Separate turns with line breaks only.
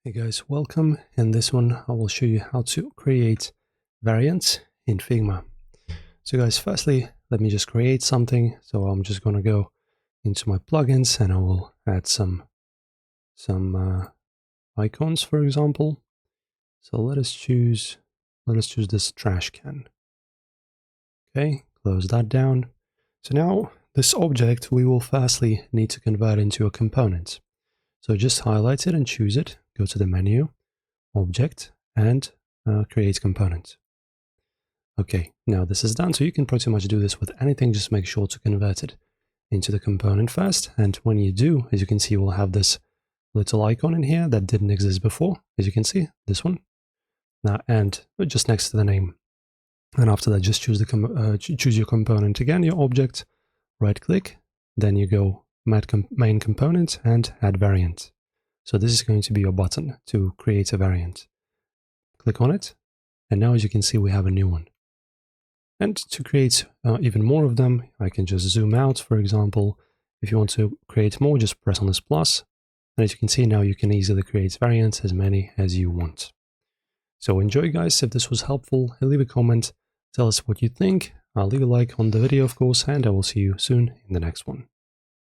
Hey guys, welcome. In this one, I will show you how to create variants in Figma. So guys, firstly, let me just create something. So I'm just going to go into my plugins and I will add some icons, for example. So let us choose this trash can. Okay, close that down. So now this object, we will firstly need to convert into a component. So just highlight it and choose it, go to the menu, object, and create component. Okay, now this is done, so you can pretty much do this with anything, just make sure to convert it into the component first, and when you do, as you can see, we'll have this little icon in here that didn't exist before, as you can see, this one, now, and just next to the name. And after that, just choose choose your component again, your object, right click, then you go main component and add variant. So this is going to be your button to create a variant. Click on it, and now as you can see, we have a new one. And to create even more of them, I can just zoom out, for example. If you want to create more, just press on this plus. And as you can see now, you can easily create variants, as many as you want. So enjoy, guys. If this was helpful, leave a comment, tell us what you think. I'll leave a like on the video, of course, and I will see you soon in the next one.